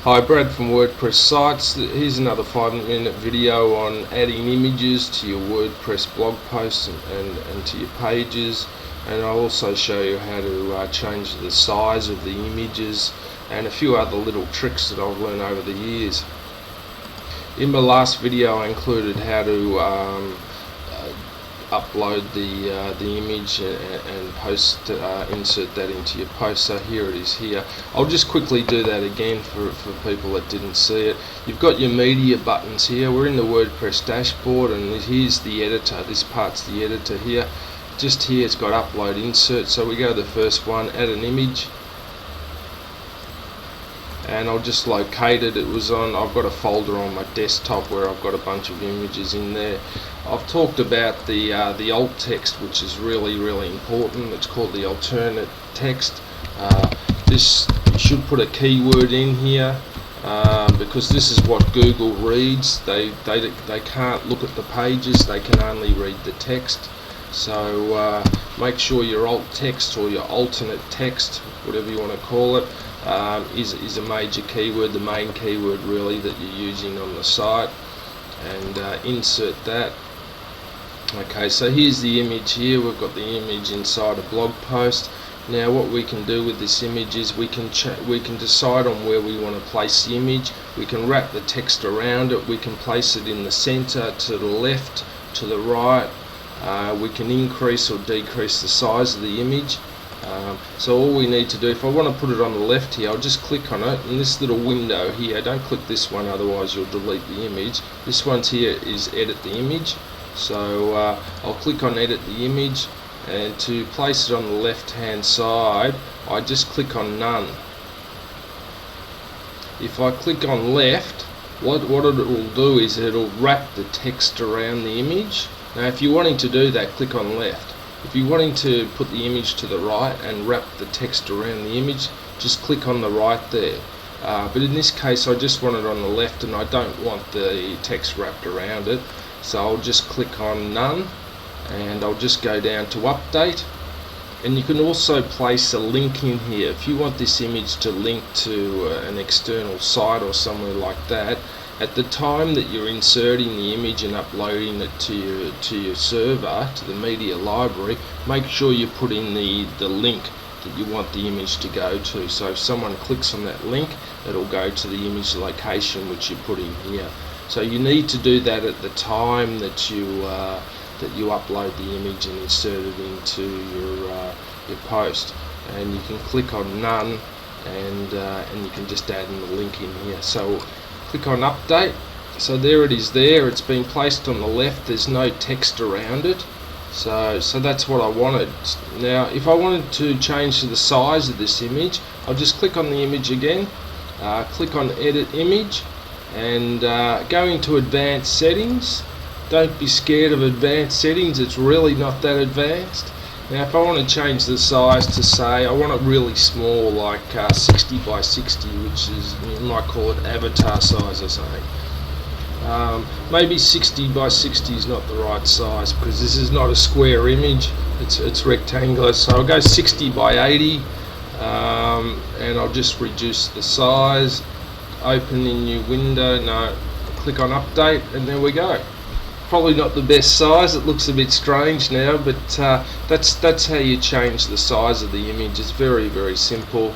Hi, Brad from Wordpress sites. Here's another 5-minute video on adding images to your WordPress blog posts and to your pages, and I'll also show you how to change the size of the images and a few other little tricks that I've learned over the years. In my last video I included how to upload the image and post insert that into your post. So here it is here. I'll just quickly do that again for people that didn't see it. You've got your media buttons here. We're in the WordPress dashboard, and here's the editor. This part's the editor here. Just here it's got upload insert, so we go to the first one, add an image, and I'll just locate it. I've got a folder on my desktop where I've got a bunch of images in there. I've talked about the alt text, which is really important. It's called the alternate text. This, you should put a keyword in here because this is what Google reads. They can't look at the pages, they can only read the text. So make sure your alt text or your alternate text, whatever you want to call it, is a major keyword, the main keyword really that you're using on the site, and insert that. Okay, so here's the image here. We've got the image inside a blog post. Now what we can do with this image is we can decide on where we want to place the image. We can wrap the text around it. We can place it in the center, to the left, to the right. We can increase or decrease the size of the image. So all we need to do, if I want to put it on the left here, I'll just click on it, and this little window here, don't click this one, otherwise you'll delete the image. This one's here is edit the image. So I'll click on edit the image, and to place it on the left hand side I just click on none. If I click on left, what it will do is it'll wrap the text around the image. Now if you're wanting to do that, click on left. If you're wanting to put the image to the right and wrap the text around the image, just click on the right there. But in this case I just want it on the left, and I don't want the text wrapped around it. So I'll just click on none, and I'll just go down to update. And you can also place a link in here. If you want this image to link to an external site or somewhere like that, at the time that you're inserting the image and uploading it to your server, to the media library, make sure you put in the link that you want the image to go to. So if someone clicks on that link, it'll go to the image location which you put in here. So you need to do that at the time that you upload the image and insert it into your post. And you can click on none, and you can just add in the link in here. So click on update. So there it is there. It's been placed on the left. There's no text around it. So that's what I wanted. Now if I wanted to change the size of this image, I'll just click on the image again, click on edit image, and go into advanced settings. Don't be scared of advanced settings, it's really not that advanced. Now if I want to change the size to, say, I want it really small, like 60 by 60, which is, you might call it avatar size or something. Maybe 60 by 60 is not the right size, because this is not a square image, it's rectangular. So I'll go 60 by 80, and I'll just reduce the size. Open in new window, no, click on update, and there we go. Probably not the best size, it looks a bit strange now, but that's how you change the size of the image. It's very simple.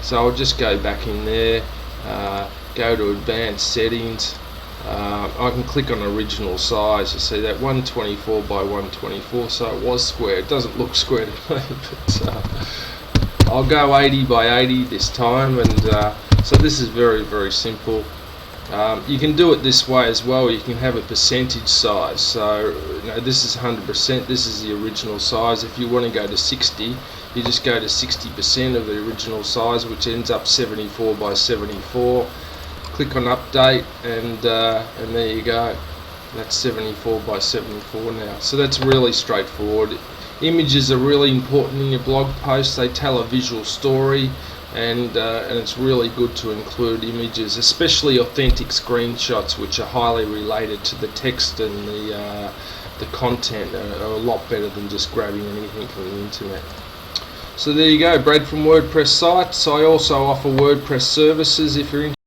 So I'll just go back in there, go to advanced settings. I can click on original size. You see that 124 by 124, so it was square. It doesn't look square to me, but I'll go 80 by 80 this time, and so this is very simple. You can do it this way as well. You can have a percentage size. So this is 100%. This is the original size. If you want to go to 60, you just go to 60% of the original size, which ends up 74 by 74. Click on update, and there you go. That's 74 by 74 now. So that's really straightforward. Images are really important in your blog posts. They tell a visual story, and it's really good to include images, especially authentic screenshots, which are highly related to the text, and the content are a lot better than just grabbing anything from the internet. So there you go, Brad from Wordpress sites. I also offer WordPress services if you're interested.